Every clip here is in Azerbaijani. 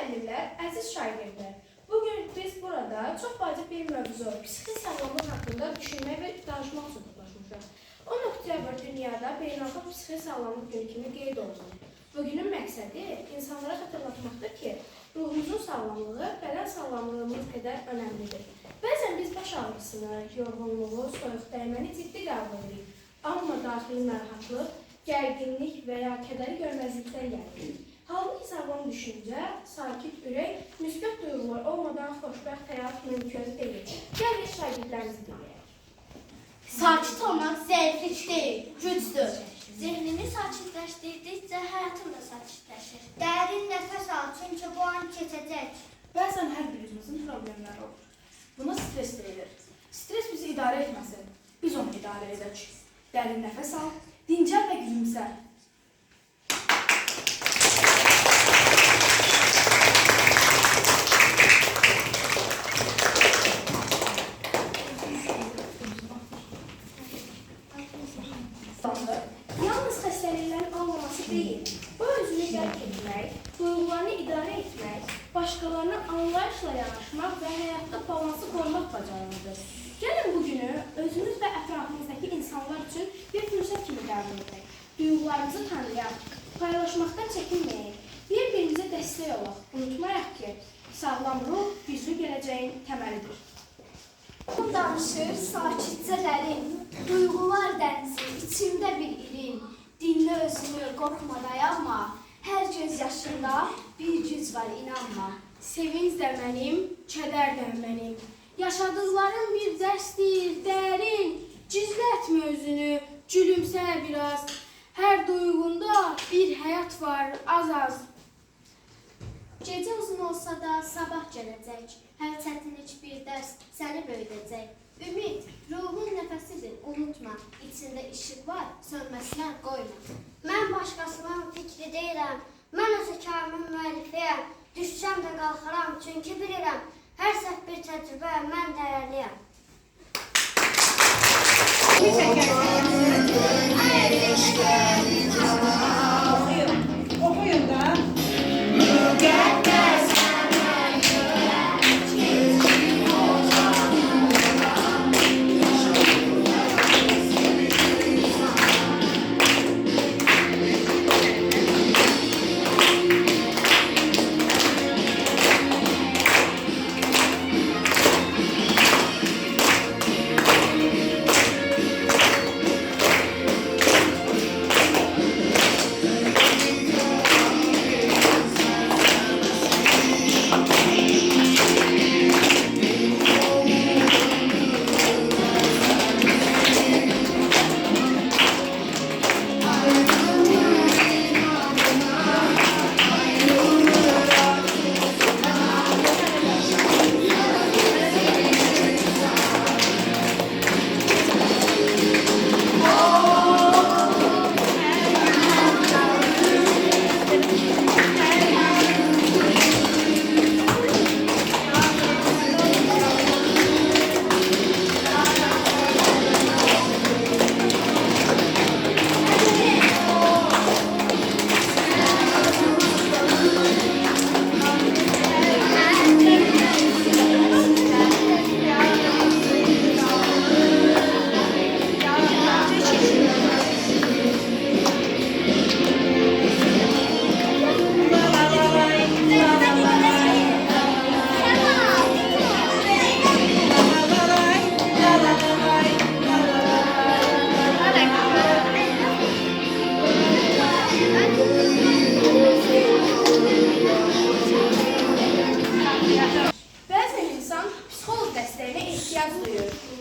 müəllimlər, əziz şagirdlər, bugün biz burada çox vacib bir mövzu, psixi sağlamlıq haqqında düşünmək və danışmaq üçün toplaşmışıq. 10 oktyabr dünyada beynəlxalq psixi sağlamlıq günü kimi qeyd olunur. Bugünün məqsədi insanlara xatırlatmaqdır ki, ruhumuzun sağlamlığı bədən sağlamlığımız qədər önəmlidir. Bəzən biz baş ağrısını, yorğunluğu, soyuq dəyməni ciddi qəbul edirik. Amma daxili narahatlıq, gərginlik və ya kədəri görməzlikdən gəlir. Halbuki sağlam düşüncə, sakit ürək, müsbət duyğular olmadan xoşbəxt həyat mümkün deyil. Gəlin şagirdlərimizi dinləyək. Sakit olmaq zəiflik deyil, gücdür. Zehnini sakitləşdirdikcə həyatın da sakitləşir. Dərin nəfəs al, çünki bu an keçəcək. Bəzən hər birimizin problemləri olur. Buna stres deyilir. Stres bizi idarə etməsin, biz onu idarə edək. Dərin nəfəs al, dincəl və gülümsə. Yalnız xəstəliklərin olmaması deyil, bu özünü dərk etmək, duyğularını idarə etmək, başqalarına anlayışla yanaşmaq və həyatda balansı qorumaq bacarığıdır. Gəlin bu günü özümüz və ətrafımızdakı insanlar üçün bir fürsət kimi qəbul edək. Duyğularımızı tanıyaq, paylaşmaqdan çəkinməyək, bir-birimizə dəstək olaq. Unutmayaq ki, sağlam ruh güclü gələcəyin təməlidir. Danışır sakitcə dərin, duyğular dənizi, içimdə bir irin. Dinlə özünü, qorxma, dayanma, hər göz yaşında bir güc var, inanma. Sevinç də mənim, kədər də mənim. Yaşadıqlarım bir dərsdir, dərin. Gizlətmə özünü, gülümsə biraz. Hər duyğunda bir həyat var, az-az. Gecə uzun olsa da sabah gələcək. Hər çətinlik bir dərs səni böyüdəcək. Ümid, ruhun nəfəsidir, unutma. İçində işıq var, sönməsinə qoyma. Mən başqasının fikri deyirəm, mən öz hekayəmin müəllifiyəm. Düşsəm də qalxaram, çünki bilirəm, hər səhv bir təcrübə, mən dəyərliyəm. Oxuyun da.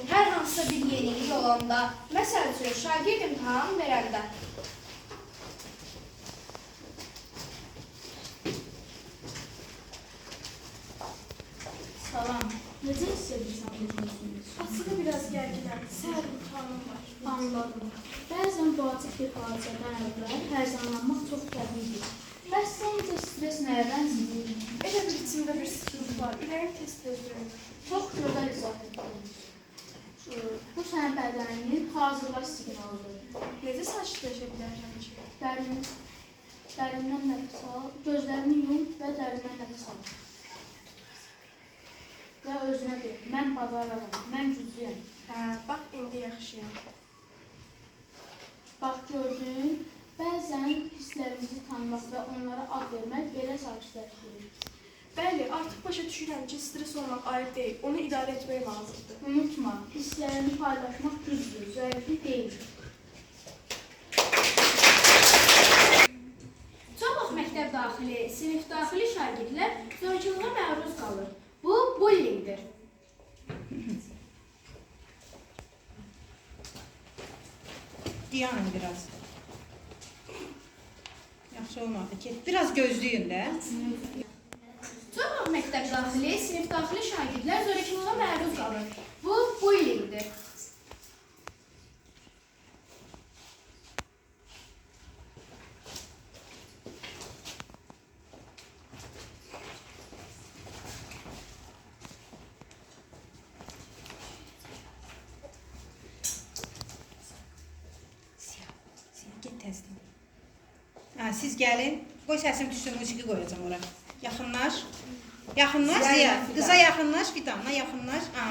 Hər hansısa bir yenilik olanda, məsəl üçün, şagird imtahan verəndə. Salam, necə hiss edirsən özünüzünüz? Aslında biraz gərginəm, səhər imtahanım var. Anladım. Bəzən vacib bir hadisədən əvvəl hərcanlanmaq çox təbiidir. Bəs səncə stres nəyə bənzəyir? Elə bir içimdə bir sıxıntı var, ürəyim tez-tez döyür. Çox gözəl izah etdiniz. Bu sənin bədəninin hazırlaş siqnalıdır. Necə sakitləşə bilərəm ki? Dərindən nəfəs al, gözlərini yum və dərindən nəfəs al. de. Mən bazararam, mən güclüyəm. Hə, bax indi yaxşıyam. Bax gördün, bəzən hisslərimizi tanımaq və onlara ad vermək belə sakitləşdirir. Bəli, artıq başa düşürəm ki, stres olmaq ayıb deyil, onu idarə etmək lazımdır. Unutma, hisslərini paylaşmaq gücdür, zəiflik deyil. Çox vaxt məktəb daxili, sinif daxili şagirdlər zorakılığa məruz qalır. Bu bullyingdir. Dayanın biraz. Yaxşı olmadı ki. Biraz gözləyin də. Çox vaxt məktəb daxili, sinif daxili şagirdlər zorakılığa məruz qalır. Bu bullyingdir. Get təzdən. Ha, siz gəlin. Qoy səsim düşsün, musiqi qoyacağam ora. Yaxınlaş. Yaxınlaş Ziya. Qıza yaxınlaş, Fidanla yaxınlaş. Ha.